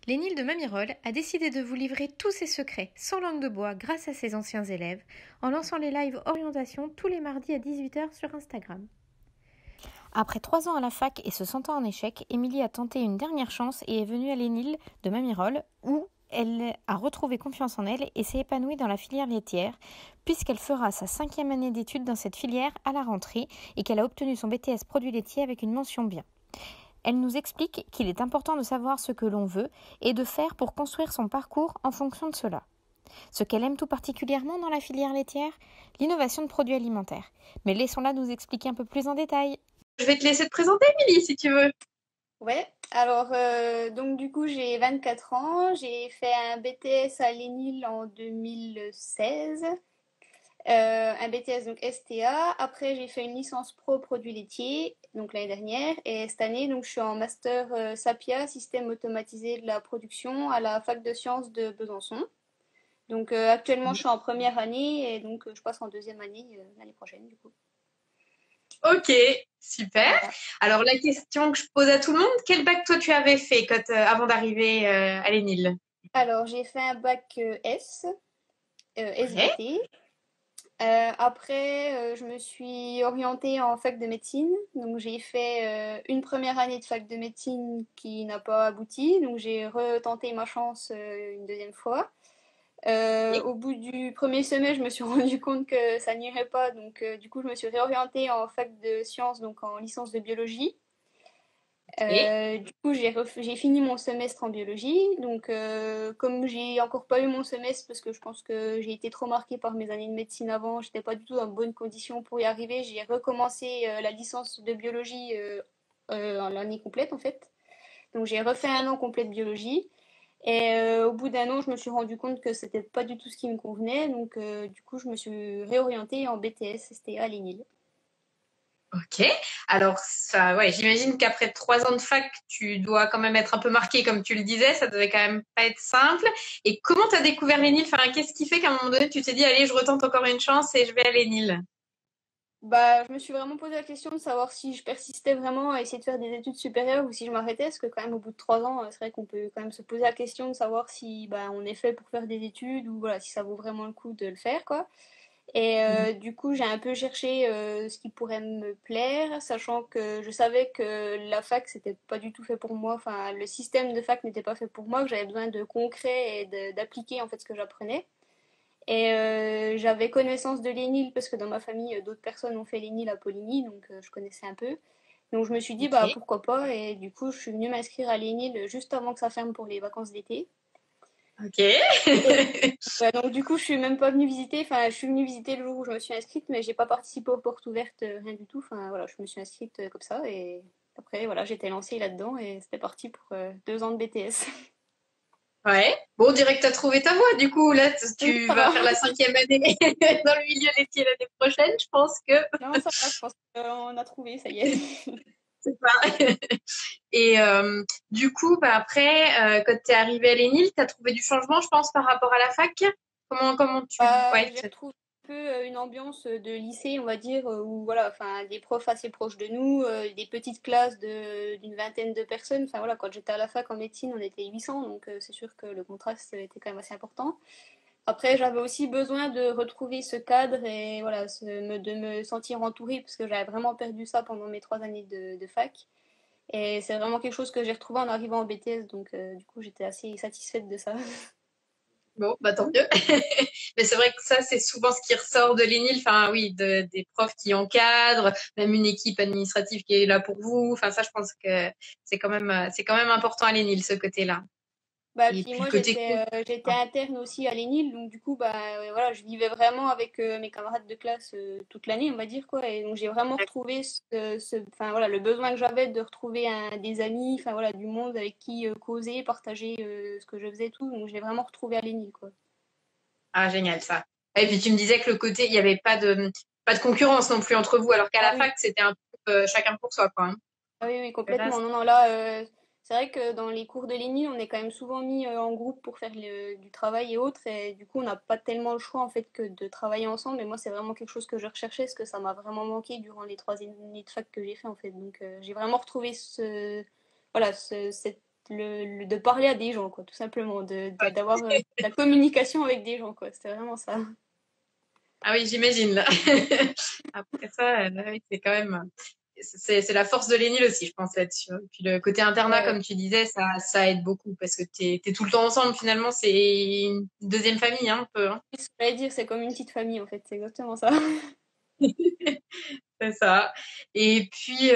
Lénile de Mamirol a décidé de vous livrer tous ses secrets, sans langue de bois, grâce à ses anciens élèves, en lançant les lives orientation tous les mardis à 18h sur Instagram. Après 3 ans à la fac et se sentant en échec, Émilie a tenté une dernière chance et est venue à Lénile de Mamirol, où elle a retrouvé confiance en elle et s'est épanouie dans la filière laitière, puisqu'elle fera sa 5e année d'études dans cette filière à la rentrée et qu'elle a obtenu son BTS produits laitiers avec une mention bien. Elle nous explique qu'il est important de savoir ce que l'on veut et de faire pour construire son parcours en fonction de cela. Ce qu'elle aime tout particulièrement dans la filière laitière, l'innovation de produits alimentaires. Mais laissons-la nous expliquer un peu plus en détail. Je vais te laisser te présenter, Émilie, si tu veux. Ouais, alors donc du coup j'ai 24 ans, j'ai fait un BTS à Lénile en 2016, un BTS donc STA. Après j'ai fait une licence pro produits laitiers donc l'année dernière et cette année donc je suis en master SAPIA, système automatisé de la production à la fac de sciences de Besançon. Donc actuellement je suis en première année et donc je passe en deuxième année l'année prochaine du coup. Ok, super. Voilà. Alors, la question que je pose à tout le monde, quel bac toi tu avais fait avant d'arriver à l'ENIL? Alors j'ai fait un bac Ouais. SVT. Après, je me suis orientée en fac de médecine. Donc, j'ai fait une première année de fac de médecine qui n'a pas abouti. Donc, j'ai retenté ma chance une deuxième fois. Au bout du premier semestre, je me suis rendu compte que ça n'irait pas. Donc, du coup, je me suis réorientée en fac de sciences, donc en licence de biologie. Ok. Du coup, j'ai fini mon semestre en biologie. Donc, comme j'ai encore pas eu mon semestre, parce que je pense que j'ai été trop marquée par mes années de médecine avant, j'étais pas du tout dans de bonnes conditions pour y arriver. J'ai recommencé la licence de biologie en l'année complète, en fait. Donc, j'ai refait un an complet de biologie. Et au bout d'un an, je me suis rendu compte que c'était pas du tout ce qui me convenait. Donc, du coup, je me suis réorientée en BTS STA à Lénile. Ok. Alors, ça, ouais, j'imagine qu'après 3 ans de fac, tu dois quand même être un peu marqué, comme tu le disais. Ça devait quand même pas être simple. Et comment tu as découvert l'ENIL? Enfin, qu'est-ce qui fait qu'à un moment donné, tu t'es dit, allez, je retente encore une chance et je vais à l'ENIL? Bah, je me suis vraiment posé la question de savoir si je persistais vraiment à essayer de faire des études supérieures ou si je m'arrêtais, parce que quand même au bout de 3 ans, c'est vrai qu'on peut quand même se poser la question de savoir si bah, on est fait pour faire des études ou voilà, si ça vaut vraiment le coup de le faire, quoi. Et du coup, j'ai un peu cherché ce qui pourrait me plaire, sachant que je savais que la fac, c'était pas du tout fait pour moi, enfin, le système de fac n'était pas fait pour moi, que j'avais besoin de concret et d'appliquer en fait ce que j'apprenais. Et j'avais connaissance de l'ENIL parce que dans ma famille, d'autres personnes ont fait l'ENIL à Poligny, donc je connaissais un peu. Donc je me suis dit, bah Ok. pourquoi pas, et du coup, je suis venue m'inscrire à l'ENIL juste avant que ça ferme pour les vacances d'été. Ok. Et donc du coup, je suis même pas venue visiter, enfin, je suis venue visiter le jour où je me suis inscrite, mais j'ai pas participé aux portes ouvertes, rien du tout. Enfin voilà, je me suis inscrite comme ça, et après, voilà, j'étais lancée là-dedans, et c'était parti pour 2 ans de BTS. Ouais. Bon, on dirait que tu as trouvé ta voie. Du coup, là, Donc tu ça vas va. faire la 5e année dans le milieu laitier l'année prochaine. Je pense que Non, ça va, je pense qu'on a trouvé, ça y est. c'est ça. Et du coup, bah, après, quand tu es arrivée à l'ENIL, tu as trouvé du changement, je pense, par rapport à la fac. Comment tu... Ouais, J'ai retrouvé un peu une ambiance de lycée, on va dire, où voilà, enfin, des profs assez proches de nous, des petites classes d'une vingtaine de personnes. Enfin voilà, quand j'étais à la fac en médecine, on était 800, donc c'est sûr que le contraste était quand même assez important. Après, j'avais aussi besoin de retrouver ce cadre et voilà, de me sentir entourée, parce que j'avais vraiment perdu ça pendant mes 3 années de fac. Et c'est vraiment quelque chose que j'ai retrouvé en arrivant en BTS, donc du coup, j'étais assez satisfaite de ça. bon, bah tant mieux. Mais c'est vrai que ça, c'est souvent ce qui ressort de l'ENIL. Enfin, oui, des profs qui encadrent, même une équipe administrative qui est là pour vous. Enfin, ça, je pense que c'est quand même important à l'ENIL, ce côté-là. Bah, Et puis puis le moi côté cool. j'étais interne aussi à l'ENIL, donc du coup bah voilà, je vivais vraiment avec mes camarades de classe toute l'année, on va dire quoi, et donc j'ai vraiment retrouvé enfin voilà, le besoin que j'avais de retrouver des amis, enfin voilà, du monde avec qui causer, partager ce que je faisais tout, donc j'ai vraiment retrouvé à l'ENIL quoi. Ah, génial, ça. Et puis tu me disais que le côté, il n'y avait pas de concurrence non plus entre vous, alors qu'à Ah la oui. fac, c'était un peu chacun pour soi, quoi. Hein. Ah oui, oui, Là, complètement. Non, non, là, c'est vrai que dans les cours de l'ENI, on est quand même souvent mis en groupe pour faire du travail et autres, et du coup, on n'a pas tellement le choix en fait que de travailler ensemble. Et moi, c'est vraiment quelque chose que je recherchais, parce que ça m'a vraiment manqué durant les 3 années de fac que j'ai fait en fait. Donc, j'ai vraiment retrouvé voilà, cette de parler à des gens, quoi, tout simplement, d'avoir de la communication avec des gens, quoi. C'était vraiment ça. Ah oui, j'imagine là. Après ça, oui, c'est quand même, c'est la force de l'ENIL aussi, je pense là-dessus. Et puis le côté internat, Ouais, comme tu disais, ça aide beaucoup parce que t'es tout le temps ensemble. Finalement, c'est une deuxième famille, hein, un peu. Hein. ce que j'allais dire, c'est comme une petite famille, en fait, c'est exactement ça. C'est ça. Et puis,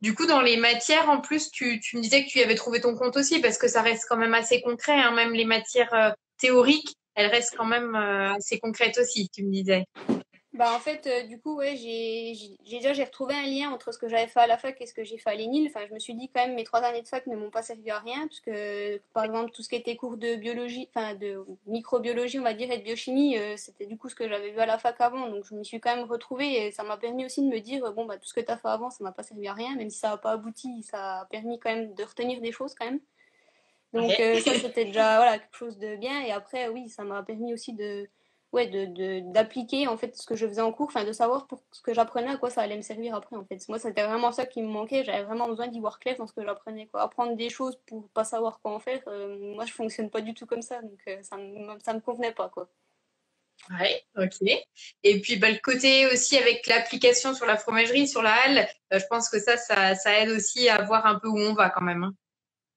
du coup, dans les matières, en plus, tu me disais que tu y avais trouvé ton compte aussi parce que ça reste quand même assez concret. Hein, même les matières théoriques, elles restent quand même assez concrètes aussi, tu me disais. Bah en fait, du coup, ouais, j'ai retrouvé un lien entre ce que j'avais fait à la fac et ce que j'ai fait à l'ENIL. Enfin, je me suis dit quand même mes 3 années de fac ne m'ont pas servi à rien, puisque par exemple tout ce qui était cours de biologie, enfin de microbiologie, on va dire, et de biochimie, c'était du coup ce que j'avais vu à la fac avant. Donc je m'y suis quand même retrouvée et ça m'a permis aussi de me dire, bon bah tout ce que tu as fait avant, ça m'a pas servi à rien, même si ça n'a pas abouti, ça a permis quand même de retenir des choses quand même. Donc Ok. ça c'était déjà voilà quelque chose de bien et après oui ça m'a permis aussi de ouais d'appliquer en fait ce que je faisais en cours, enfin de savoir pour ce que j'apprenais à quoi ça allait me servir après en fait. Moi c'était vraiment ça qui me manquait, j'avais vraiment besoin d'y voir clair dans ce que j'apprenais quoi. Apprendre des choses pour pas savoir quoi en faire, moi je fonctionne pas du tout comme ça donc ça me convenait pas quoi. Ouais, ok. Et puis bah, le côté aussi avec l'application sur la fromagerie, sur la halle, je pense que ça aide aussi à voir un peu où on va quand même. Hein.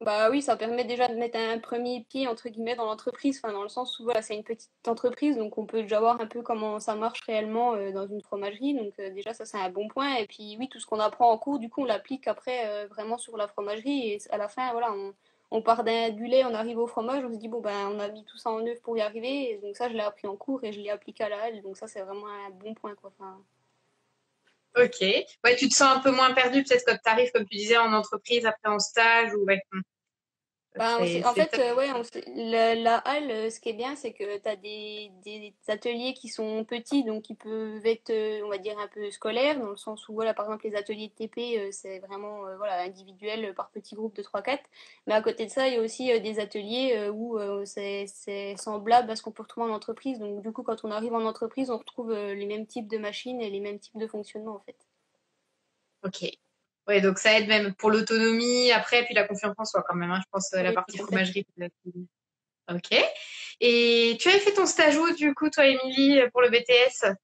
Bah oui, ça permet déjà de mettre un premier pied entre guillemets dans l'entreprise, enfin dans le sens où voilà, c'est une petite entreprise, donc on peut déjà voir un peu comment ça marche réellement dans une fromagerie, donc déjà ça c'est un bon point. Et puis oui, tout ce qu'on apprend en cours, du coup on l'applique après vraiment sur la fromagerie et à la fin voilà, on part du lait, on arrive au fromage, on se dit bon ben on a mis tout ça en œuvre pour y arriver, et donc ça je l'ai appris en cours et je l'ai appliqué à la halle, donc ça c'est vraiment un bon point quoi. Enfin, Ok. Ouais, tu te sens un peu moins perdu peut-être quand tu arrives, comme tu disais, en entreprise, après en stage ou ouais. bah, en C'est fait, top. ouais, la halle, ce qui est bien, c'est que tu as des ateliers qui sont petits, donc qui peuvent être, on va dire, un peu scolaires, dans le sens où, voilà, par exemple, les ateliers de TP, c'est vraiment voilà, individuel par petits groupes de 3-4. Mais à côté de ça, il y a aussi des ateliers où c'est semblable à ce qu'on peut retrouver en entreprise. Donc, du coup, quand on arrive en entreprise, on retrouve les mêmes types de machines et les mêmes types de fonctionnement, en fait. Ok. Ouais, donc ça aide même pour l'autonomie après, puis la confiance en soi quand même. Hein, je pense la Oui, partie complètement. fromagerie. Ok. Et tu avais fait ton stage où du coup, toi, Émilie, pour le BTS?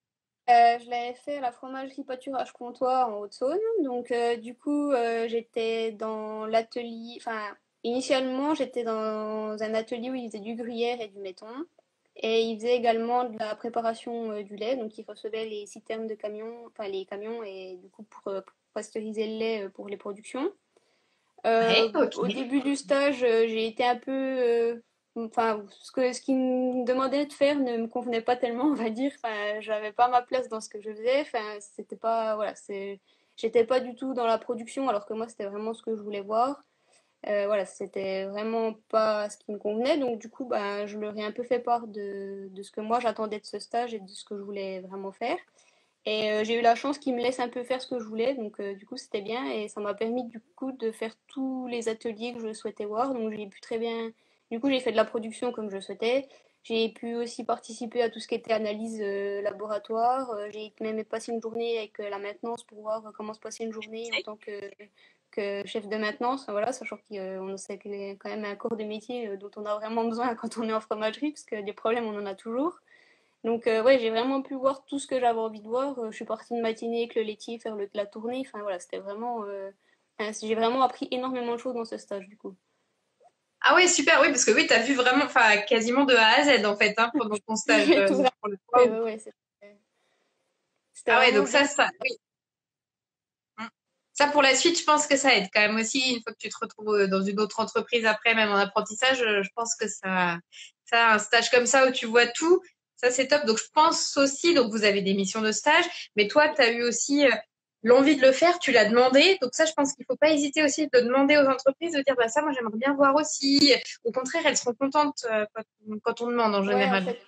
Je l'avais fait à la fromagerie pâturage comptoir en Haute-Saône. Donc, du coup, j'étais dans l'atelier. Enfin, initialement, j'étais dans un atelier où ils faisaient du gruyère et du maiton. Et ils faisaient également de la préparation du lait. Donc, ils recevaient les citernes de camions, enfin, les camions, et du coup, pour pasteuriser le lait pour les productions. Ouais, ok. Au début du stage, j'ai été un peu, enfin, ce qu'ils me demandaient de faire ne me convenait pas tellement, on va dire. Enfin, j'avais pas ma place dans ce que je faisais. Enfin, c'était pas, voilà, j'étais pas du tout dans la production, alors que moi, c'était vraiment ce que je voulais voir. Voilà, c'était vraiment pas ce qui me convenait. Donc, du coup, bah, je leur ai un peu fait part de ce que moi j'attendais de ce stage et de ce que je voulais vraiment faire. Et j'ai eu la chance qu'ils me laissent un peu faire ce que je voulais, donc du coup c'était bien et ça m'a permis du coup de faire tous les ateliers que je souhaitais voir. Donc j'ai pu très bien, du coup j'ai fait de la production comme je souhaitais. J'ai pu aussi participer à tout ce qui était analyse laboratoire. J'ai même passé une journée avec la maintenance pour voir comment se passait une journée en tant que chef de maintenance. Enfin, voilà, sachant qu'on sait que c'est quand même un corps de métier dont on a vraiment besoin quand on est en fromagerie, parce que des problèmes on en a toujours. Donc ouais, j'ai vraiment pu voir tout ce que j'avais envie de voir. Je suis partie une matinée avec le laitier faire la tournée. Enfin voilà, c'était vraiment... j'ai vraiment appris énormément de choses dans ce stage du coup. Ah ouais, super, oui, parce que oui, t'as vu vraiment, enfin, quasiment de A à Z en fait, hein, pendant ton stage J'ai tout vraiment pour le fait, coup. ouais, ouais, c'était Ah ouais, vraiment donc bien. oui. Mm. Ça, pour la suite, je pense que ça aide quand même aussi, une fois que tu te retrouves dans une autre entreprise après, même en apprentissage, je pense que ça, un stage comme ça où tu vois tout, ça c'est top. Donc je pense aussi, donc vous avez des missions de stage, mais toi, tu as eu aussi l'envie de le faire, tu l'as demandé. Donc ça, je pense qu'il faut pas hésiter aussi de demander aux entreprises de dire, bah ça, moi j'aimerais bien voir aussi. Au contraire, elles seront contentes quand on demande en Ouais, en général. fait,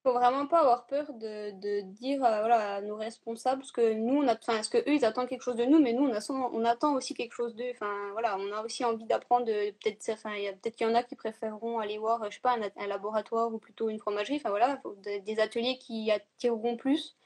faut vraiment pas avoir peur de dire voilà, à nos responsables, parce que nous, enfin, parce que eux, ils attendent quelque chose de nous, mais nous, on attend aussi quelque chose d'eux. Enfin, voilà, on a aussi envie d'apprendre. Peut-être, enfin, peut-être qu'il y en a qui préféreront aller voir, je sais pas, un laboratoire ou plutôt une fromagerie. Enfin voilà, des ateliers qui attireront plus.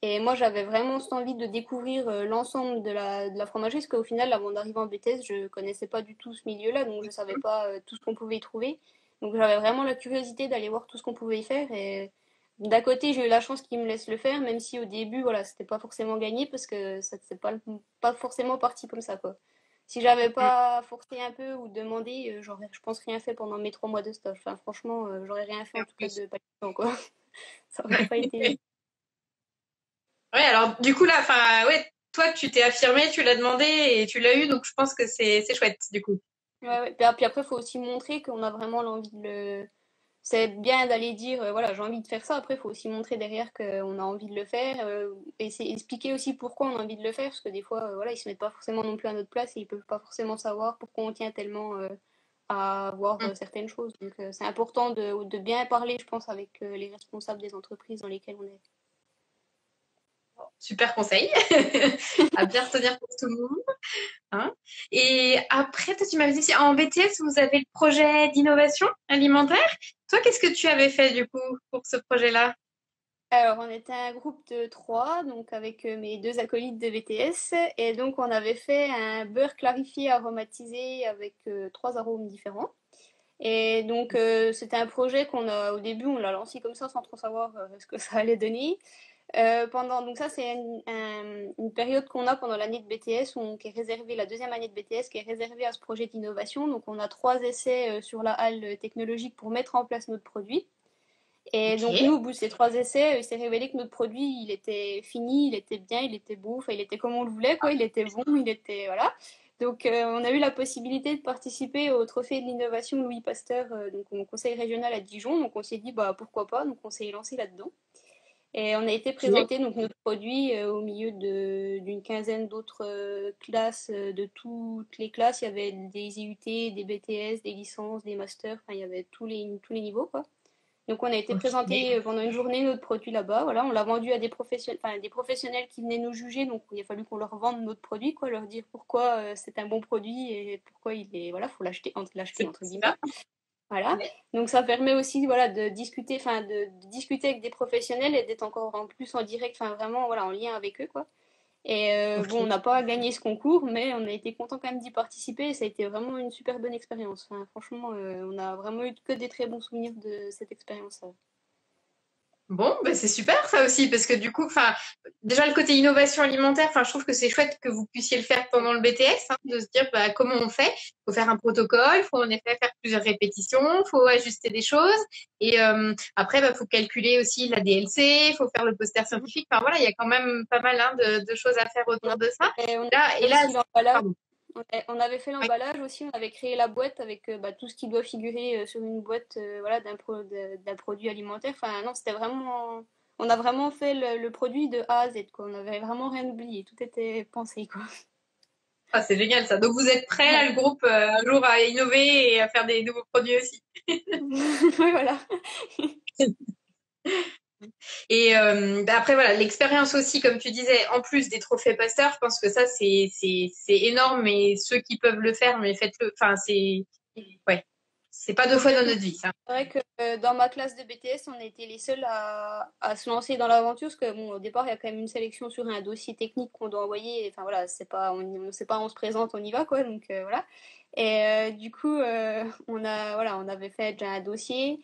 Et moi, j'avais vraiment cette envie de découvrir l'ensemble de la fromagerie, parce qu'au final, avant d'arriver en BTS, je connaissais pas du tout ce milieu-là, donc je savais pas tout ce qu'on pouvait y trouver. Donc j'avais vraiment la curiosité d'aller voir tout ce qu'on pouvait y faire. Et d'un côté, j'ai eu la chance qu'ils me laissent le faire, même si au début, voilà, c'était pas forcément gagné, parce que ça c'est pas forcément parti comme ça, quoi. Si j'avais pas forcé un peu ou demandé, j'aurais, je pense, rien fait pendant mes 3 mois de stage. Enfin, franchement, j'aurais rien fait Et en en tout cas plus. de pas quoi. Ça aurait pas été. Ouais, alors du coup là, enfin, ouais, toi tu t'es affirmé, tu l'as demandé et tu l'as eu, donc je pense que c'est chouette du coup. Ouais, ouais. Puis après, il faut aussi montrer qu'on a vraiment l'envie de le. C'est bien d'aller dire, voilà, j'ai envie de faire ça. Après, il faut aussi montrer derrière qu'on a envie de le faire. Et c'est expliquer aussi pourquoi on a envie de le faire. Parce que des fois, voilà, ils se mettent pas forcément non plus à notre place et ils peuvent pas forcément savoir pourquoi on tient tellement à voir Mm. certaines choses. Donc, c'est important de bien parler, je pense, avec les responsables des entreprises dans lesquelles on est. Super conseil à bien retenir pour tout le monde. Hein. Et après, toi, tu m'avais dit, en BTS, vous avez le projet d'innovation alimentaire. Toi, qu'est-ce que tu avais fait du coup pour ce projet-là? Alors, on était un groupe de 3, donc avec mes 2 acolytes de BTS, et donc on avait fait un beurre clarifié aromatisé avec 3 arômes différents. Et donc c'était un projet au début, on l'a lancé comme ça sans trop savoir ce que ça allait donner. Donc ça c'est une période qu'on a pendant l'année de BTS, qui est réservée, la deuxième année de BTS, qui est réservée à ce projet d'innovation. Donc on a 3 essais sur la halle technologique pour mettre en place notre produit. Et donc nous, Ok. au bout de ces 3 essais, il s'est révélé que notre produit, il était fini, il était bien, il était beau, enfin, il était comme on le voulait, quoi. Il était bon, il était voilà. Donc on a eu la possibilité de participer au trophée de l'innovation Louis Pasteur, donc au conseil régional à Dijon. Donc on s'est dit bah pourquoi pas, donc on s'est lancé là-dedans. Et on a été Ok. présenté donc notre produit au milieu d'une quinzaine d'autres classes, de toutes les classes. Il y avait des IUT, des BTS, des licences, des masters, enfin il y avait tous les niveaux, quoi. Donc on a été Ok. présenté pendant une journée notre produit là-bas. Voilà, on l'a vendu à des professionnels qui venaient nous juger. Donc il a fallu qu'on leur vende notre produit, quoi, leur dire pourquoi c'est un bon produit et pourquoi voilà, faut l'acheter C'est entre ça. guillemets. Voilà. Ouais. Donc ça permet aussi, voilà, de discuter, de discuter avec des professionnels et d'être encore en plus en direct, enfin vraiment, voilà, en lien avec eux, quoi. Et bon, on Ok. n'a pas gagné ce concours, mais on a été content quand même d'y participer et ça a été vraiment une super bonne expérience. Enfin, franchement, on a vraiment eu que des très bons souvenirs de cette expérience-là. Bon, ben c'est super ça aussi, parce que du coup, enfin, déjà le côté innovation alimentaire, enfin, je trouve que c'est chouette que vous puissiez le faire pendant le BTS, hein, de se dire bah, comment on fait. Il faut faire un protocole, il faut en effet faire plusieurs répétitions, il faut ajuster des choses, et après, bah, faut calculer aussi la DLC, il faut faire le poster Mhm. scientifique. Enfin voilà, il y a quand même pas mal hein, de choses à faire On a, autour de ça. on a Là, et fait là, aussi l'emballage. pardon. On avait fait Ouais. l'emballage aussi, on avait créé la boîte avec tout ce qui doit figurer sur une boîte voilà, d'un produit alimentaire. Enfin, non, c'était vraiment. On a vraiment fait le produit de A à Z, quoi. On n'avait vraiment rien oublié. Tout était pensé, quoi. Ah, c'est génial ça. Donc vous êtes prêts, là, le groupe, un jour à innover et à faire des nouveaux produits aussi. Oui, voilà. Et bah après voilà, l'expérience aussi, comme tu disais, en plus des trophées Pasteur, je pense que ça c'est énorme. Et ceux qui peuvent le faire, mais faites-le. Enfin ouais, c'est pas deux fois dans Honnêtement, notre vie ça. c'est vrai que dans ma classe de BTS, on a été les seuls à se lancer dans l'aventure, parce que bon, au départ, il y a quand même une sélection sur un dossier technique qu'on doit envoyer. Enfin voilà, c'est pas on se présente, on y va, quoi. Donc voilà. Et du coup, on avait fait déjà un dossier.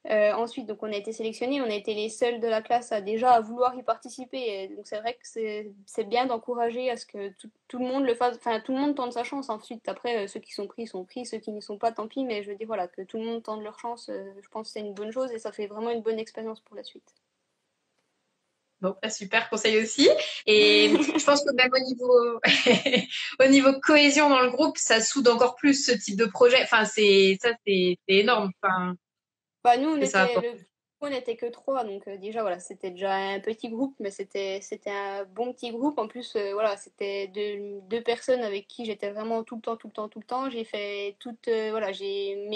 Ensuite, donc on a été sélectionnés, on a été les seuls de la classe à déjà à vouloir y participer. Et donc c'est vrai que c'est bien d'encourager à ce que tout le monde le fasse, enfin tout le monde tente sa chance. Ensuite, après ceux qui sont pris, ceux qui n'y sont pas, tant pis. Mais je veux dire voilà que tout le monde tente leur chance. Je pense que c'est une bonne chose et ça fait vraiment une bonne expérience pour la suite. Donc super conseil aussi. Et je pense que même au niveau au niveau cohésion dans le groupe, ça soude encore plus ce type de projet. Enfin c'est énorme. Enfin Bah, nous, que ça apporte. on n'était que 3, donc déjà, voilà, c'était déjà un petit groupe, mais c'était un bon petit groupe. En plus, voilà, c'était deux personnes avec qui j'étais vraiment tout le temps, tout le temps, tout le temps. J'ai fait voilà,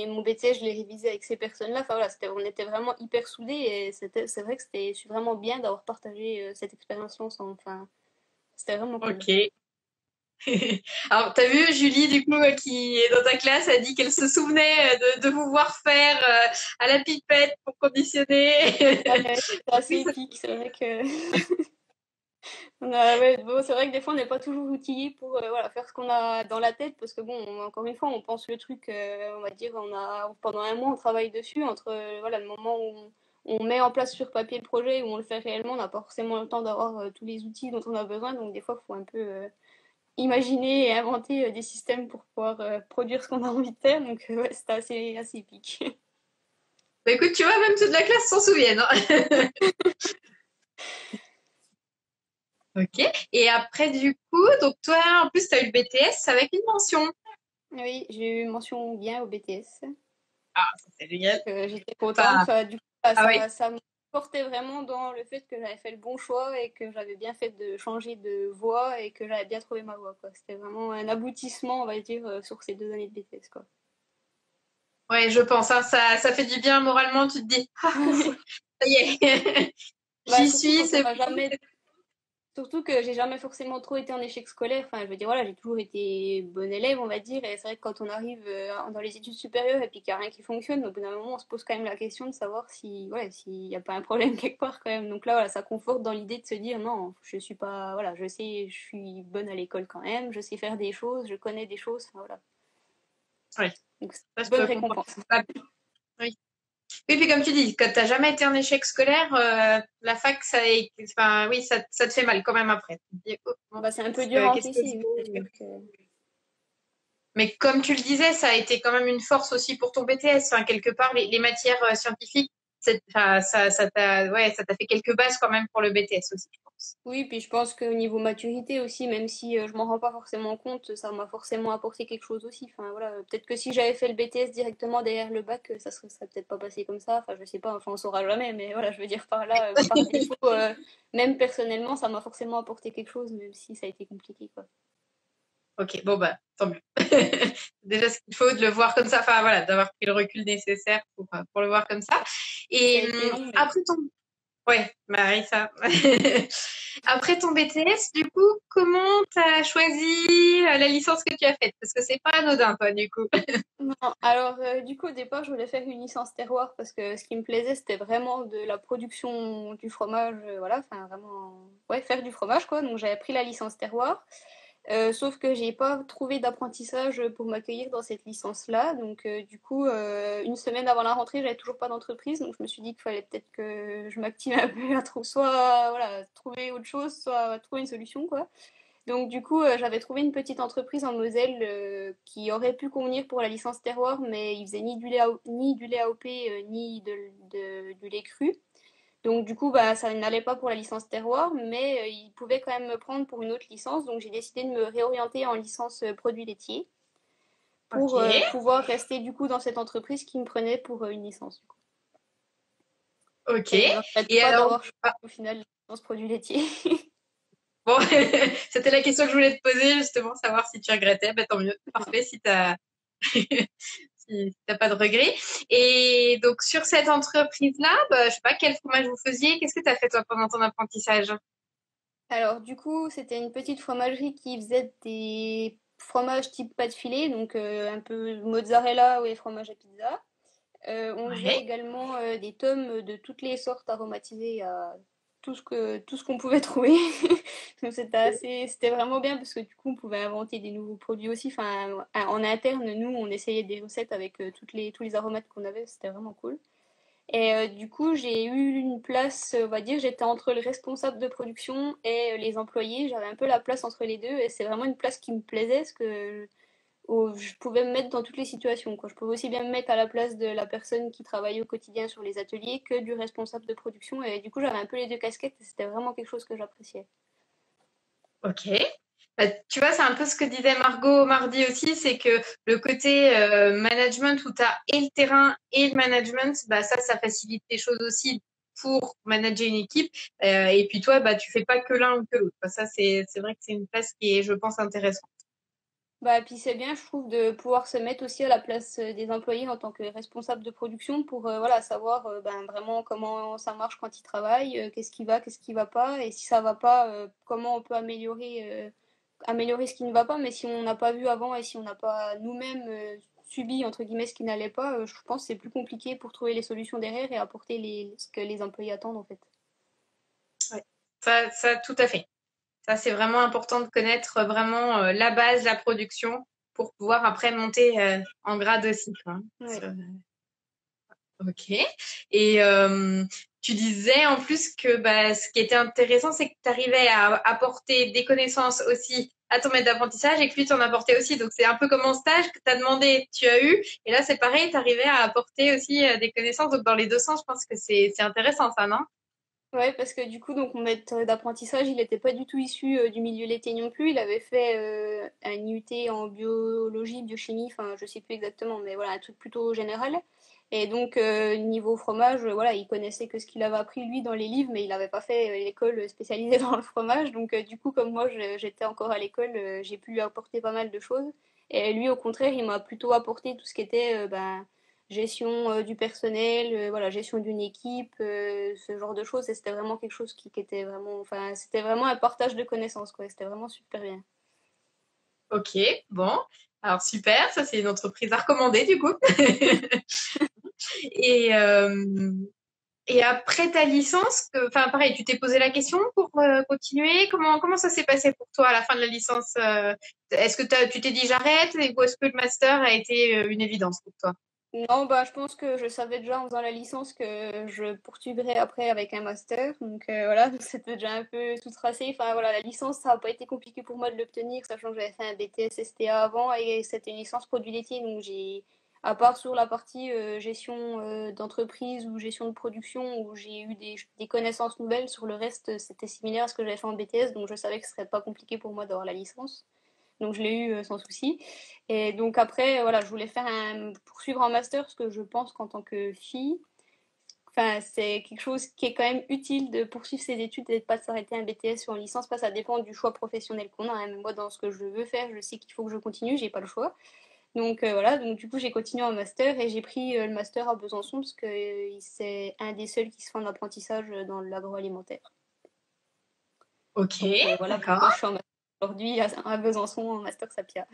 mon BTS, je l'ai révisé avec ces personnes-là. Enfin, voilà, on était vraiment hyper soudés et c'est vrai que c'était vraiment bien d'avoir partagé cette expérience ensemble. Enfin, c'était vraiment cool. Ok. Alors, t'as vu, Julie, du coup, qui est dans ta classe, a dit qu'elle se souvenait de vous voir faire à la pipette pour conditionner. Ouais, c'était Oui, assez épique, c'est vrai que. Ouais, bon, c'est vrai que des fois, on n'est pas toujours outillé pour voilà, faire ce qu'on a dans la tête, parce que bon, encore une fois, on pense le truc, on va dire, pendant un mois, on travaille dessus, entre voilà, le moment où on met en place sur papier le projet, où on le fait réellement, on n'a pas forcément le temps d'avoir tous les outils dont on a besoin, donc des fois, il faut un peu imaginer et inventer des systèmes pour pouvoir produire ce qu'on a envie de faire, donc ouais, c'était assez épique. Bah, écoute, tu vois, même ceux de la classe s'en souviennent. Hein. Ok. Et après, du coup, donc toi, en plus, tu as eu le BTS avec une mention. Oui, j'ai eu mention bien au BTS. Ah, ça c'est génial. J'étais contente. Enfin, Enfin, du coup, ça, ah oui. ça me portait vraiment dans le fait que j'avais fait le bon choix et que j'avais bien fait de changer de voie et que j'avais bien trouvé ma voie, quoi. C'était vraiment un aboutissement, on va dire, sur ces 2 années de BTS, quoi. Ouais, je pense. Hein, ça fait du bien moralement. Tu te dis, ah, ouf, ça y est, Bah, j'y surtout suis, quand on c'est n'a bon. jamais Surtout que j'ai jamais forcément trop été en échec scolaire. Enfin, je veux dire, voilà, j'ai toujours été bonne élève, on va dire. Et c'est vrai que quand on arrive dans les études supérieures et puis qu'il n'y a rien qui fonctionne, au bout d'un moment, on se pose quand même la question de savoir si, ouais, s'il n'y a pas un problème quelque part quand même. Donc là, voilà, ça conforte dans l'idée de se dire, non, je suis pas, voilà, je sais, je suis bonne à l'école quand même, je sais faire des choses, je connais des choses, enfin, voilà. Oui, Donc c'est ça, une je bonne peux comprendre. récompense. Ah, oui. Oui, puis comme tu dis, quand t'as jamais été en échec scolaire, la fac, enfin, oui, ça te fait mal quand même après. Tu te dis, oh, bon, Bah, c'est un peu dur à qu'est-ce que je encaisser, oui, c'est fais. sûr que... Mais comme tu le disais, ça a été quand même une force aussi pour ton BTS. Enfin, quelque part, les matières scientifiques, enfin, ça t'a fait quelques bases quand même pour le BTS aussi, je pense. Oui, puis je pense qu'au niveau maturité aussi, même si je m'en rends pas forcément compte, ça m'a forcément apporté quelque chose aussi. Enfin voilà, peut-être que si j'avais fait le BTS directement derrière le bac, ça serait peut-être pas passé comme ça. Enfin, je sais pas, enfin on saura jamais, mais voilà, je veux dire par là, par défaut, même personnellement, ça m'a forcément apporté quelque chose, même si ça a été compliqué, quoi. Ok, bon bah tant mieux. Déjà ce qu'il faut de le voir comme ça, enfin voilà, d'avoir pris le recul nécessaire pour le voir comme ça. Ça Et a été long, mais après ton, ouais, bah oui ça. Après ton BTS, du coup, comment t'as choisi la licence que tu as faite? Parce que c'est pas anodin, toi, du coup. non. Alors du coup au départ, je voulais faire une licence terroir parce que ce qui me plaisait, c'était vraiment de la production du fromage, voilà, enfin vraiment, ouais, faire du fromage quoi. Donc j'avais pris la licence terroir. Sauf que j'ai pas trouvé d'apprentissage pour m'accueillir dans cette licence-là. Donc, du coup, une semaine avant la rentrée, j'avais toujours pas d'entreprise. Donc, je me suis dit qu'il fallait peut-être que je m'active un peu à soit voilà, trouver autre chose, soit trouver une solution, quoi. Donc, du coup, j'avais trouvé une petite entreprise en Moselle qui aurait pu convenir pour la licence terroir, mais ils faisaient ni du lait AOP, ni du lait cru. Donc du coup, bah, ça n'allait pas pour la licence terroir, mais ils pouvaient quand même me prendre pour une autre licence. Donc j'ai décidé de me réorienter en licence produits laitiers Ok, pour pouvoir rester du coup dans cette entreprise qui me prenait pour une licence. Du coup. ok. Et je ne regrette Et pas alors, d'avoir choisi au final la licence produits laitiers. bon, c'était la question que je voulais te poser, justement, savoir si tu regrettais. Bah, tant mieux, parfait, si t'as si t'as pas de regrets. Et donc, sur cette entreprise-là, bah, je sais pas, quel fromage vous faisiez? Qu'est-ce que tu as fait, toi, pendant ton apprentissage? Alors du coup, c'était une petite fromagerie qui faisait des fromages type pâte filée, donc un peu mozzarella ou les fromages à pizza. On faisait Ouais. également des tomes de toutes les sortes aromatisées à tout ce qu'on pouvait trouver. Donc c'était vraiment bien parce que du coup on pouvait inventer des nouveaux produits aussi. Enfin, en interne, nous on essayait des recettes avec tous les aromates qu'on avait. C'était vraiment cool. Et du coup j'ai eu une place, on va dire, j'étais entre le responsable de production et les employés. J'avais un peu la place entre les deux et c'est vraiment une place qui me plaisait parce que où je pouvais me mettre dans toutes les situations, quoi. Je pouvais aussi bien me mettre à la place de la personne qui travaillait au quotidien sur les ateliers que du responsable de production. Et du coup, j'avais un peu les deux casquettes et c'était vraiment quelque chose que j'appréciais. Ok. Bah, tu vois, c'est un peu ce que disait Margot mardi aussi, c'est que le côté management où tu as et le terrain et le management, bah, ça facilite les choses aussi pour manager une équipe. Et puis toi, bah, tu fais pas que l'un ou que l'autre. Ça, c'est vrai que c'est une place qui est, je pense, intéressante. Bah, et puis c'est bien, je trouve, de pouvoir se mettre aussi à la place des employés en tant que responsable de production pour voilà, savoir ben, vraiment comment ça marche quand ils travaillent, qu'est-ce qui va pas, et si ça va pas, comment on peut améliorer ce qui ne va pas, mais si on n'a pas vu avant et si on n'a pas nous-mêmes subi, entre guillemets, ce qui n'allait pas, je pense que c'est plus compliqué pour trouver les solutions derrière et apporter ce que les employés attendent en fait. Ouais. Ça, tout à fait. Ça, c'est vraiment important de connaître vraiment la base, la production, pour pouvoir après monter en grade aussi, quoi. Ouais. Ok. Et tu disais en plus que bah, ce qui était intéressant, c'est que tu arrivais à apporter des connaissances aussi à ton maître d'apprentissage et que lui t'en apportait aussi. Donc c'est un peu comme en stage que tu as demandé, tu as eu. Et là, c'est pareil, tu arrivais à apporter aussi des connaissances. Donc dans les deux sens, je pense que c'est intéressant ça, non? Ouais, parce que du coup, donc mon maître d'apprentissage, il n'était pas du tout issu du milieu laitier non plus. Il avait fait un IUT en biologie, biochimie, enfin, je sais plus exactement, mais voilà, un truc plutôt général. Et donc, niveau fromage, voilà, il connaissait que ce qu'il avait appris lui dans les livres, mais il n'avait pas fait l'école spécialisée dans le fromage. Donc, du coup, comme moi, j'étais encore à l'école, j'ai pu lui apporter pas mal de choses. Et lui, au contraire, il m'a plutôt apporté tout ce qui était ben, gestion du personnel, voilà, gestion d'une équipe, ce genre de choses. Et c'était vraiment quelque chose qui était vraiment, enfin, c'était vraiment un partage de connaissances, quoi. C'était vraiment super bien. Ok, bon. Alors super, ça c'est une entreprise à recommander du coup. Et, euh, et après ta licence, enfin pareil, tu t'es posé la question pour continuer. Comment ça s'est passé pour toi à la fin de la licence? Est-ce que tu t'es dit j'arrête ou est-ce que le master a été une évidence pour toi? Non, bah, je pense que je savais déjà en faisant la licence que je poursuivrais après avec un master. Donc voilà, c'était déjà un peu tout tracé. Enfin voilà, la licence, ça n'a pas été compliqué pour moi de l'obtenir, sachant que j'avais fait un BTS STA avant et c'était une licence produit laitier. Donc j'ai, à part sur la partie gestion d'entreprise ou gestion de production, où j'ai eu des connaissances nouvelles, sur le reste, c'était similaire à ce que j'avais fait en BTS. Donc je savais que ce serait pas compliqué pour moi d'avoir la licence. Donc je l'ai eu sans souci. Et donc après, voilà, je voulais faire poursuivre un master parce que je pense qu'en tant que fille, enfin, c'est quelque chose qui est quand même utile de poursuivre ses études et de pas s'arrêter un BTS ou en licence, parce que ça dépend du choix professionnel qu'on a, hein. Même moi, dans ce que je veux faire, je sais qu'il faut que je continue, j'ai pas le choix. Donc voilà, donc du coup j'ai continué en master et j'ai pris le master à Besançon parce que c'est un des seuls qui se fait en apprentissage dans l'agroalimentaire. Ok, Donc voilà pourquoi je d'accord. suis en master aujourd'hui à Besançon en master Sapia.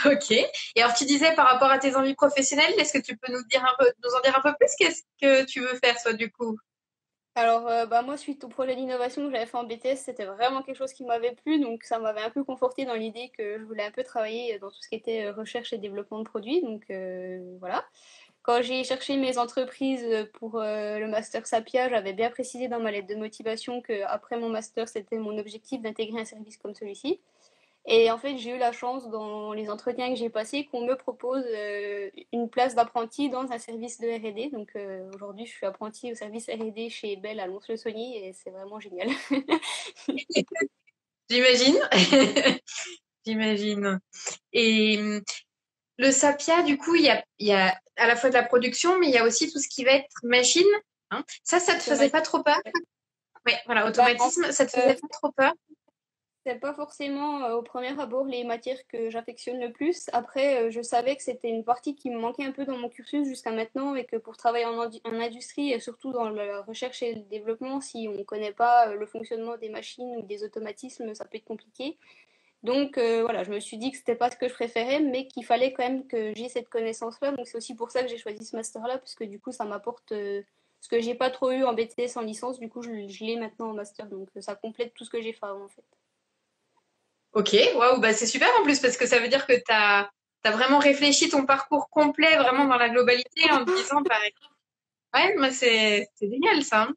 Ok. Et alors tu disais par rapport à tes envies professionnelles, est-ce que tu peux nous en dire un peu plus? Qu'est-ce que tu veux faire, toi, du coup? Alors, bah, moi, suite au projet d'innovation que j'avais fait en BTS, c'était vraiment quelque chose qui m'avait plu, donc ça m'avait un peu conforté dans l'idée que je voulais un peu travailler dans tout ce qui était recherche et développement de produits. Donc voilà. Quand j'ai cherché mes entreprises pour le master Sapia, j'avais bien précisé dans ma lettre de motivation que après mon master, c'était mon objectif d'intégrer un service comme celui-ci. Et en fait, j'ai eu la chance dans les entretiens que j'ai passés qu'on me propose une place d'apprenti dans un service de R&D. Donc aujourd'hui, je suis apprentie au service R&D chez Bell à Lons-le-Saunier et c'est vraiment génial. J'imagine. J'imagine. Et le Sapia, du coup, il y a à la fois de la production, mais il y a aussi tout ce qui va être machine. Hein. Ça te faisait pas Automatique. trop peur? Oui, voilà, Bah, en automatisme, ça te fait, faisait pas trop peur? c'est pas forcément au premier abord les matières que j'affectionne le plus. Après, je savais que c'était une partie qui me manquait un peu dans mon cursus jusqu'à maintenant et que pour travailler en industrie et surtout dans la recherche et le développement, si on ne connaît pas le fonctionnement des machines ou des automatismes, ça peut être compliqué. Donc voilà, je me suis dit que c'était pas ce que je préférais, mais qu'il fallait quand même que j'ai cette connaissance-là. Donc c'est aussi pour ça que j'ai choisi ce master-là, parce que du coup ça m'apporte ce que j'ai pas trop eu en BTS en licence. Du coup je l'ai maintenant en master, donc ça complète tout ce que j'ai fait avant en fait. Ok, waouh, bah c'est super en plus parce que ça veut dire que t'as vraiment réfléchi ton parcours complet Ah vraiment oui. dans la globalité en te disant, bah, ouais, mais c'est génial ça. Hein.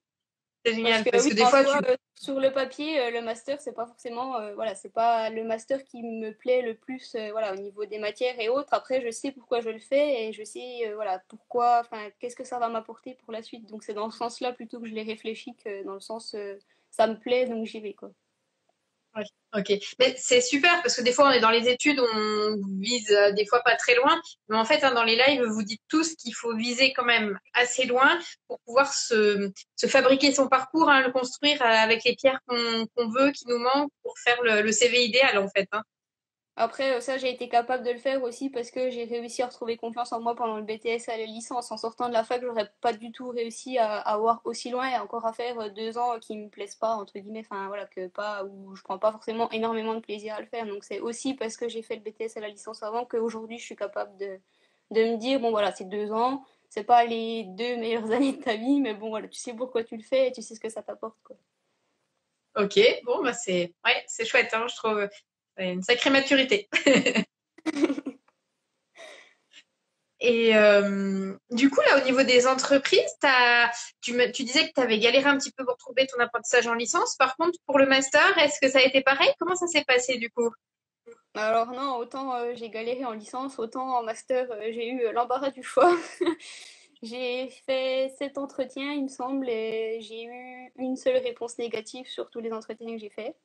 C'est Parce génial que parce oui, que des en fois soi, tu sur le papier, le master, c'est pas forcément, voilà, c'est pas le master qui me plaît le plus, voilà, au niveau des matières et autres. Après, je sais pourquoi je le fais et je sais, voilà, pourquoi, enfin, qu'est-ce que ça va m'apporter pour la suite. Donc, c'est dans ce sens-là plutôt que je l'ai réfléchi que dans le sens, ça me plaît, donc j'y vais, quoi. Ouais, ok. Mais c'est super parce que des fois on est dans les études, on vise des fois pas très loin, mais en fait hein, dans les lives vous dites tous qu'il faut viser quand même assez loin pour pouvoir se fabriquer son parcours, hein, le construire avec les pierres qu'on veut, qui nous manquent pour faire le CV idéal en fait. Hein. Après, ça, j'ai été capable de le faire aussi parce que j'ai réussi à retrouver confiance en moi pendant le BTS à la licence. En sortant de la fac, j'aurais pas du tout réussi à avoir aussi loin et encore à faire 2 ans qui me plaisent pas, entre guillemets. Enfin, voilà, que pas, où je prends pas forcément énormément de plaisir à le faire. Donc, c'est aussi parce que j'ai fait le BTS à la licence avant qu'aujourd'hui, je suis capable de me dire, bon, voilà, c'est 2 ans. C'est pas les 2 meilleures années de ta vie, mais bon, voilà, tu sais pourquoi tu le fais et tu sais ce que ça t'apporte, quoi. Ok, bon, bah c'est chouette, hein, je trouve. C'est une sacrée maturité. Et du coup, là, au niveau des entreprises, tu disais que tu avais galéré un petit peu pour trouver ton apprentissage en licence. Par contre, pour le master, est-ce que ça a été pareil? Comment ça s'est passé du coup? Alors non, autant j'ai galéré en licence, autant en master, j'ai eu l'embarras du choix. J'ai fait 7 entretiens, il me semble, et j'ai eu une seule réponse négative sur tous les entretiens que j'ai faits.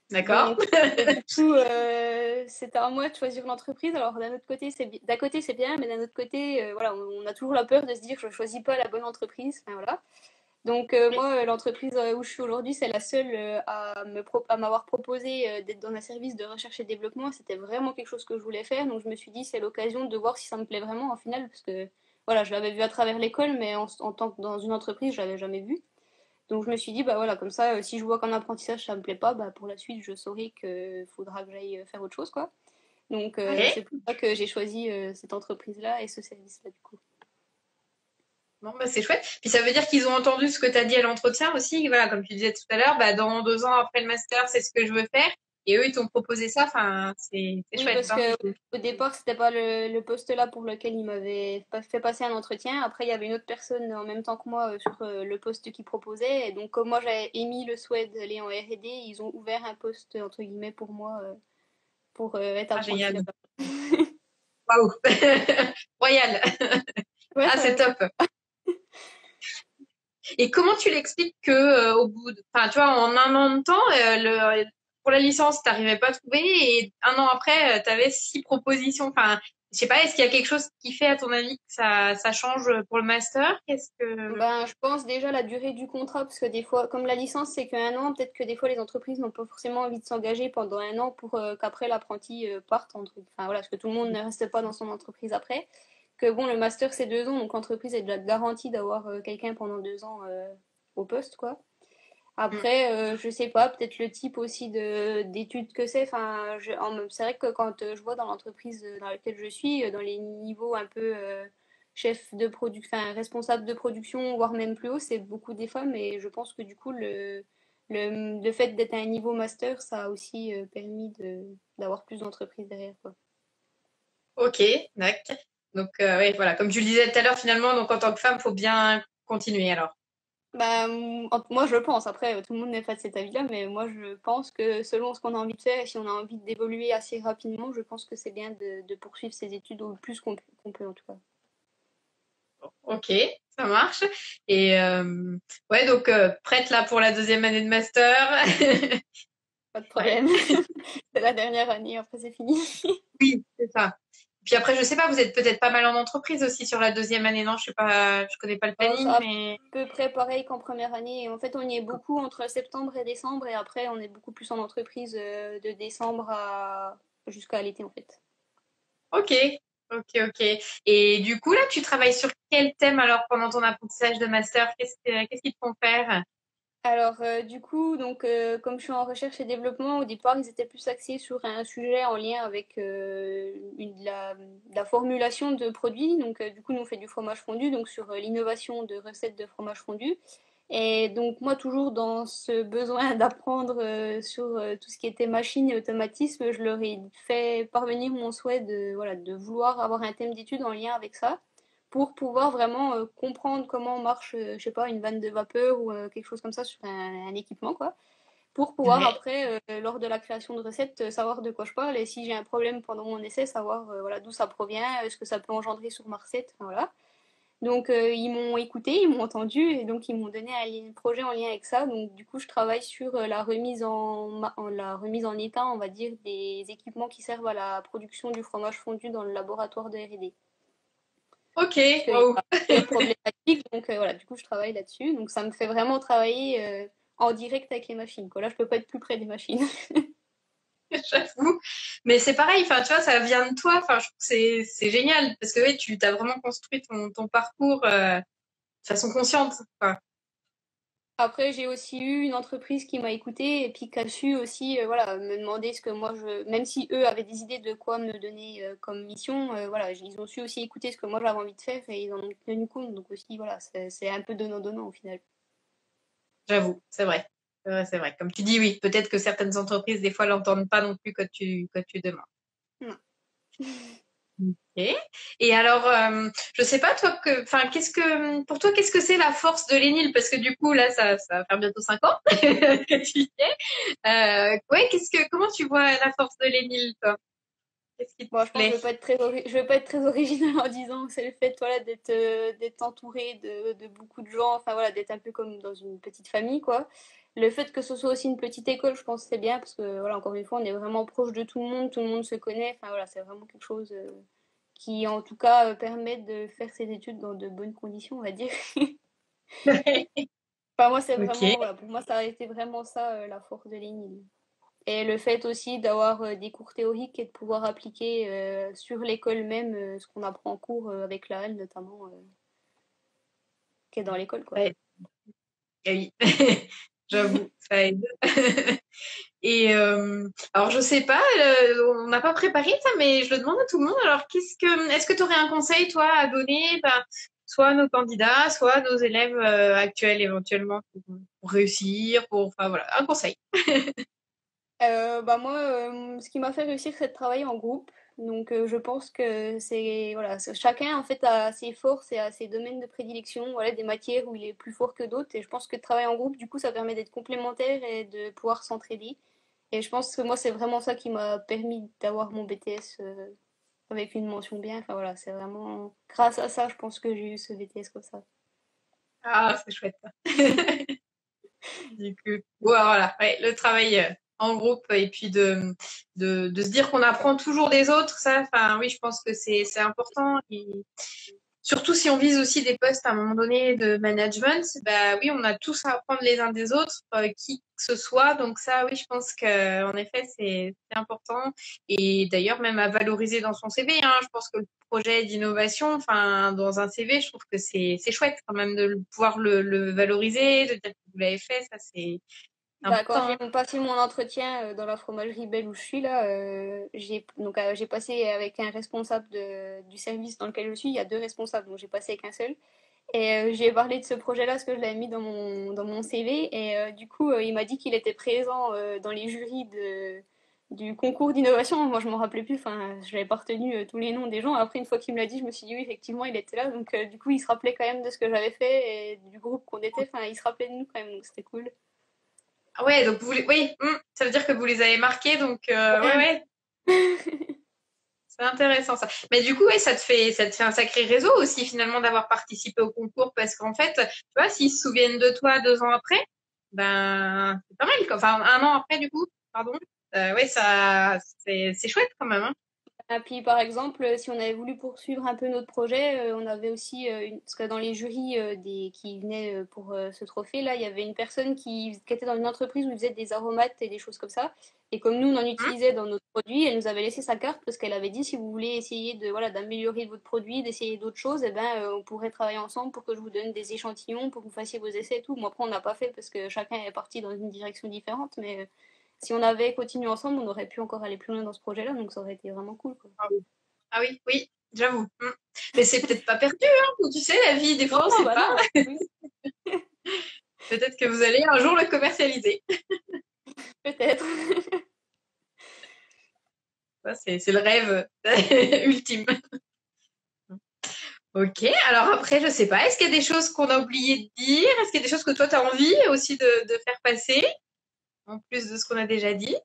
D'accord. Donc, du coup, c'était à moi de choisir l'entreprise. Alors, d'un côté, c'est bien, mais d'un autre côté, voilà, on a toujours la peur de se dire, je choisis pas la bonne entreprise. Enfin, voilà. Donc, moi, l'entreprise où je suis aujourd'hui, c'est la seule à m'avoir proposé d'être dans un service de recherche et développement. C'était vraiment quelque chose que je voulais faire. Donc, je me suis dit, c'est l'occasion de voir si ça me plaît vraiment en final, parce que, voilà, je l'avais vu à travers l'école, mais en tant que dans une entreprise, je l'avais jamais vu. Donc je me suis dit, bah voilà, comme ça, si je vois qu'en apprentissage ça me plaît pas, bah pour la suite, je saurai qu'il faudra que j'aille faire autre chose, quoi. Donc Ok. c'est pour ça que j'ai choisi cette entreprise-là et ce service-là, du coup. Bon, bah, c'est chouette. Puis ça veut dire qu'ils ont entendu ce que tu as dit à l'entretien aussi. Voilà, comme tu disais tout à l'heure, bah, dans 2 ans après le master, c'est ce que je veux faire. Et eux, ils t'ont proposé ça. Enfin, c'est Oui, chouette, parce hein. que au départ, c'était pas le poste là pour lequel ils m'avaient fait passer un entretien. Après, il y avait une autre personne en même temps que moi sur le poste qu'ils proposaient. Et donc, comme moi, j'avais émis le souhait d'aller en R&D, ils ont ouvert un poste, entre guillemets, pour moi, pour être Ah, apprenti génial. là-bas. Waouh. Royal. Ouais, Ah, c'est ça, top. Et comment tu l'expliques que au bout enfin, tu vois, en un an de temps, pour la licence, t'arrivais pas à trouver et un an après, tu avais 6 propositions. Enfin, je sais pas, est-ce qu'il y a quelque chose qui fait, à ton avis, que ça change pour le master? Qu'est-ce que... ben, je pense déjà la durée du contrat, parce que des fois, comme la licence c'est qu'un an, peut-être que des fois les entreprises n'ont pas forcément envie de s'engager pendant un an pour qu'après l'apprenti parte enfin voilà, parce que tout le monde ne reste pas dans son entreprise après. Que bon, le master c'est 2 ans, donc l'entreprise est déjà garantie d'avoir quelqu'un pendant 2 ans au poste, quoi. Mm. Après, je sais pas, peut-être le type aussi d'études que c'est. Enfin, c'est vrai que quand je vois dans l'entreprise dans laquelle je suis, dans les niveaux un peu chef de production, enfin responsable de production, voire même plus haut, c'est beaucoup des femmes. Et je pense que du coup, le fait d'être à un niveau master, ça a aussi permis d'avoir plus d'entreprises derrière, quoi. Ok, d'accord. Donc, oui, voilà, comme tu le disais tout à l'heure, finalement, donc en tant que femme, faut bien continuer alors. Bah, moi je pense, après tout le monde n'est pas de cet avis-là, mais moi je pense que selon ce qu'on a envie de faire et si on a envie d'évoluer assez rapidement, je pense que c'est bien de poursuivre ses études au plus qu'on peut en tout cas. Ok, ça marche. Et ouais, donc prête là pour la 2e année de master. Pas de Ouais. problème. C'est la dernière année, après c'est fini. Oui, c'est ça. Puis après, je sais pas, vous êtes peut-être pas mal en entreprise aussi sur la 2e année, non? Je sais pas, je connais pas le Alors, c'est planning, à mais peu près pareil qu'en première année. Et en fait, on y est beaucoup entre septembre et décembre, et après on est beaucoup plus en entreprise de décembre jusqu'à l'été en fait. ok, ok. Et du coup, là, tu travailles sur quel thème alors pendant ton apprentissage de master? Qu'est-ce qu'ils te font faire? Alors, du coup, donc, comme je suis en recherche et développement, au départ, ils étaient plus axés sur un sujet en lien avec la formulation de produits. Donc, du coup, nous, on fait du fromage fondu, donc sur l'innovation de recettes de fromage fondu. Et donc, moi, toujours dans ce besoin d'apprendre sur tout ce qui était machine et automatisme, je leur ai fait parvenir mon souhait voilà, de vouloir avoir un thème d'étude en lien avec ça pour pouvoir vraiment comprendre comment marche, je sais pas, une vanne de vapeur ou quelque chose comme ça sur un équipement, quoi. Pour pouvoir Ouais. après, lors de la création de recettes, savoir de quoi je parle et si j'ai un problème pendant mon essai, savoir voilà, d'où ça provient, ce que ça peut engendrer sur ma recette, enfin, voilà. Donc ils m'ont écouté, ils m'ont entendu et donc ils m'ont donné un projet en lien avec ça. Donc du coup je travaille sur la remise en état, on va dire, des équipements qui servent à la production du fromage fondu dans le laboratoire de R&D. Ok, Parce qu'il y waouh. a une problématique, donc voilà, du coup je travaille là-dessus. Donc ça me fait vraiment travailler en direct avec les machines, quoi. Là je peux pas être plus près des machines. J'avoue. Mais c'est pareil, enfin, tu vois, ça vient de toi. Enfin, je trouve que c'est génial parce que oui, tu t'as vraiment construit ton parcours de façon consciente, quoi. Après j'ai aussi eu une entreprise qui m'a écoutée et puis qui a su aussi voilà, me demander ce que moi je... Même si eux avaient des idées de quoi me donner comme mission, voilà, ils ont su aussi écouter ce que moi j'avais envie de faire et ils en ont tenu compte. Donc aussi voilà, c'est un peu donnant-donnant au final. J'avoue, c'est vrai. C'est vrai. Comme tu dis, oui, peut-être que certaines entreprises, des fois, l'entendent pas non plus quand tu demandes. Non. Ok. Et alors, je sais pas toi pour toi qu'est-ce que c'est la force de l'Enil? Parce que du coup là ça va faire bientôt 5 ans que tu y es. Ouais, comment tu vois la force de l'Enil toi? Qu'est-ce qui te Bon, je pense que plaît? je vais pas être très originale en disant que c'est le fait voilà, d'être entouré de beaucoup de gens, enfin voilà, d'être un peu comme dans une petite famille, quoi. Le fait que ce soit aussi une petite école, je pense que c'est bien parce que, voilà, encore une fois, on est vraiment proche de tout le monde se connaît, enfin voilà, c'est vraiment quelque chose qui, en tout cas, permet de faire ses études dans de bonnes conditions, on va dire. Enfin, moi, c'est vraiment, Ok. voilà, pour moi, ça a été vraiment ça, la force de l'ENIL. Et le fait aussi d'avoir des cours théoriques et de pouvoir appliquer sur l'école même ce qu'on apprend en cours avec l'AL notamment, qui est dans l'école, quoi. Ouais, oui, j'avoue, ça aide. Et alors je sais pas, on n'a pas préparé ça, mais je le demande à tout le monde. Alors est-ce que tu aurais un conseil toi à donner, soit à nos candidats, soit à nos élèves actuels éventuellement pour réussir, enfin voilà, un conseil. Bah moi, ce qui m'a fait réussir, c'est de travailler en groupe. Donc je pense que c'est voilà, chacun en fait a ses forces et a ses domaines de prédilection, voilà, des matières où il est plus fort que d'autres. Et je pense que de travailler en groupe, du coup, ça permet d'être complémentaire et de pouvoir s'entraider. Et je pense que moi, c'est vraiment ça qui m'a permis d'avoir mon BTS avec une mention bien. Enfin voilà, c'est vraiment grâce à ça, je pense que j'ai eu ce BTS comme ça. Ah, c'est chouette ça. Du coup, ouais, voilà, ouais, le travail en groupe et puis de se dire qu'on apprend toujours des autres, ça, enfin oui, je pense que c'est important. Et surtout si on vise aussi des postes à un moment donné de management, bah oui, on a tous à apprendre les uns des autres, qui que ce soit. Donc ça, oui, je pense que en effet, c'est important. Et d'ailleurs, même à valoriser dans son CV. Hein, je pense que le projet d'innovation, enfin, dans un CV, je trouve que c'est chouette quand même de pouvoir le valoriser, de dire que vous l'avez fait. Ça, c'est Bah, quand important. j'ai Hein. passé mon entretien dans la fromagerie Belle où je suis là, j'ai passé avec un responsable du service dans lequel je suis. Il y a deux responsables, donc j'ai passé avec un seul. Et j'ai parlé de ce projet-là parce que je l'avais mis dans mon CV. Et du coup, il m'a dit qu'il était présent dans les jurys du concours d'innovation. Moi, je m'en rappelais plus. Enfin, je n'avais pas retenu tous les noms des gens. Après, une fois qu'il me l'a dit, je me suis dit oui, effectivement, il était là. Donc, du coup, il se rappelait quand même de ce que j'avais fait et du groupe qu'on était. Enfin, il se rappelait de nous quand même. Donc, c'était cool. Ah ouais, donc oui, ça veut dire que vous les avez marqués, donc ouais, Ouais. ouais, c'est intéressant ça. Mais du coup, ouais, ça te fait un sacré réseau aussi finalement d'avoir participé au concours parce qu'en fait, tu vois, s'ils se souviennent de toi 2 ans après, ben c'est pas mal. Quoi. Enfin, 1 an après du coup, pardon. Ouais, ça, c'est chouette quand même. Hein. Et puis, par exemple, si on avait voulu poursuivre un peu notre projet, on avait aussi, parce que dans les jurys qui venaient pour ce trophée-là, il y avait une personne qui était dans une entreprise où ils faisaient des aromates et des choses comme ça. Et comme nous, on en Hum, utilisait dans notre produit, elle nous avait laissé sa carte parce qu'elle avait dit si vous voulez essayer voilà, d'améliorer votre produit, d'essayer d'autres choses, eh ben, on pourrait travailler ensemble pour que je vous donne des échantillons, pour que vous fassiez vos essais et tout. Bon, après, on n'a pas fait parce que chacun est parti dans une direction différente, mais si on avait continué ensemble, on aurait pu encore aller plus loin dans ce projet-là, donc ça aurait été vraiment cool, quoi. Ah oui, ah oui, oui, j'avoue. Mais c'est peut-être pas perdu, hein. Tu sais, la vie, des Non, fois, on sait bah pas. non, oui, Peut-être que vous allez un jour le commercialiser. peut-être. Ça, c'est le rêve ultime. Ok, alors après, je sais pas, est-ce qu'il y a des choses qu'on a oublié de dire? Est-ce qu'il y a des choses que toi, tu as envie aussi de faire passer, en plus de ce qu'on a déjà dit?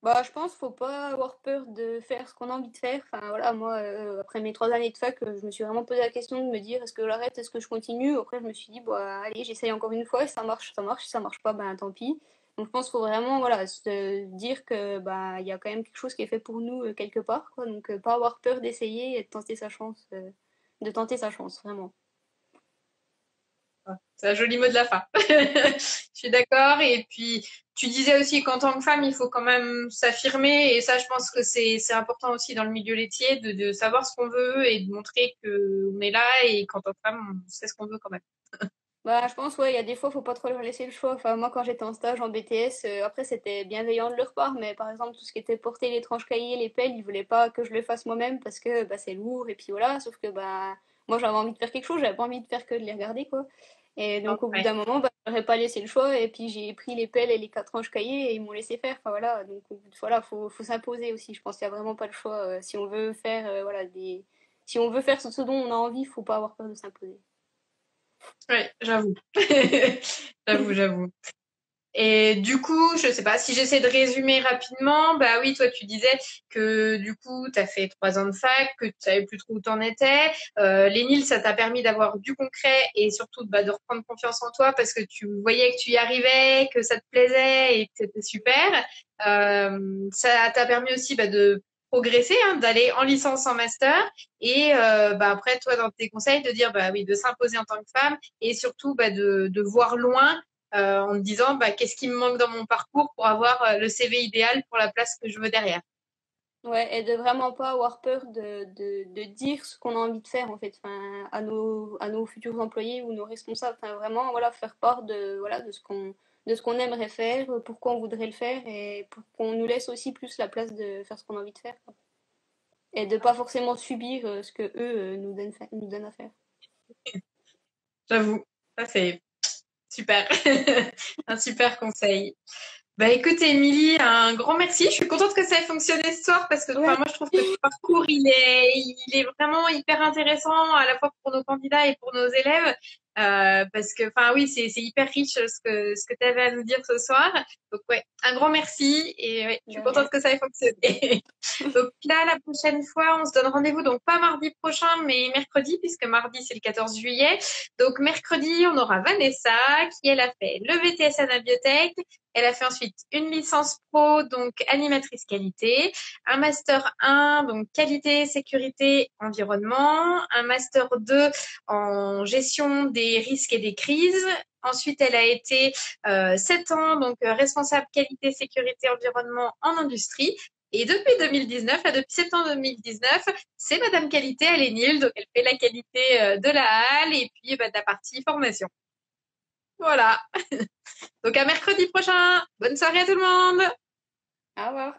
Bah, je pense qu'il faut pas avoir peur de faire ce qu'on a envie de faire. Enfin, voilà, moi, après mes 3 années de fac, je me suis vraiment posé la question de me dire est-ce que j'arrête, est-ce que je continue? Après, je me suis dit, bah, allez, j'essaye encore une fois, si ça marche, ça marche, si ça marche pas, ben tant pis. Donc, je pense qu'il faut vraiment, voilà, se dire que, bah, il y a quand même quelque chose qui est fait pour nous quelque part, quoi. Donc, pas avoir peur d'essayer et de tenter sa chance, vraiment. Ah, c'est un joli mot de la fin. Je suis d'accord. Et puis, tu disais aussi qu'en tant que femme, il faut quand même s'affirmer. Et ça, je pense que c'est important aussi dans le milieu laitier de savoir ce qu'on veut et de montrer qu'on est là et qu'en tant que femme, on sait ce qu'on veut quand même. Bah, je pense, ouais, il y a des fois, faut pas trop leur laisser le choix. Enfin, moi, quand j'étais en stage en BTS, après, c'était bienveillant de leur part, mais par exemple, tout ce qui était porter les tranches cahiers, les pelles, ils voulaient pas que je le fasse moi-même parce que bah, c'est lourd, et puis voilà. Sauf que bah, moi, j'avais envie de faire quelque chose, j'avais pas envie de faire que de les regarder, quoi. Et donc, au bout Ouais. d'un moment, bah, je n'aurais pas laissé le choix. Et puis, j'ai pris les pelles et les 4 ranges cahiers et ils m'ont laissé faire. Enfin, voilà. Donc, voilà, faut s'imposer aussi. Je pense qu'il n'y a vraiment pas le choix. Si on veut faire, voilà, si on veut faire ce dont on a envie, il faut pas avoir peur de s'imposer. Ouais, j'avoue. J'avoue. Et du coup, je sais pas, si j'essaie de résumer rapidement, bah oui, toi tu disais que du coup, tu as fait 3 ans de fac, que tu savais plus trop où t'en étais. Les NIL, ça t'a permis d'avoir du concret et surtout bah, de reprendre confiance en toi parce que tu voyais que tu y arrivais, que ça te plaisait et que c'était super. Ça t'a permis aussi bah, de progresser, hein, d'aller en licence, en master et bah, après, toi, dans tes conseils, de dire bah oui, de s'imposer en tant que femme et surtout bah, de voir loin en me disant bah, qu'est-ce qui me manque dans mon parcours pour avoir le CV idéal pour la place que je veux derrière. Ouais, et de vraiment pas avoir peur de dire ce qu'on a envie de faire, en fait, enfin, à nos futurs employés ou nos responsables. Enfin, vraiment, voilà, faire part de, voilà, de ce qu'on aimerait faire, pourquoi on voudrait le faire et pour qu'on nous laisse aussi plus la place de faire ce qu'on a envie de faire, quoi. Et de pas forcément subir ce que eux nous donnent à faire. J'avoue, ça c'est super, un super conseil. Bah écoute Émilie, un grand merci. Je suis contente que ça ait fonctionné ce soir parce que Ouais, enfin, moi je trouve que ce parcours il est vraiment hyper intéressant à la fois pour nos candidats et pour nos élèves parce que enfin oui c'est hyper riche ce que tu avais à nous dire ce soir. Donc ouais, un grand merci et ouais, je de suis rien. contente que ça ait fonctionné. Donc là la prochaine fois on se donne rendez-vous donc pas mardi prochain mais mercredi puisque mardi c'est le 14 juillet. Donc mercredi on aura Vanessa qui elle a fait le BTS Anabiotech. Elle a fait ensuite une licence pro, donc animatrice qualité, un master 1, donc qualité, sécurité, environnement, un master 2 en gestion des risques et des crises. Ensuite, elle a été 7 ans donc responsable qualité, sécurité, environnement en industrie. Et depuis 2019, là, depuis septembre 2019, c'est Madame Qualité à l'ENIL, donc elle fait la qualité de la halle et puis bah, de la partie formation. Voilà. Donc à mercredi prochain. Bonne soirée à tout le monde. Au revoir.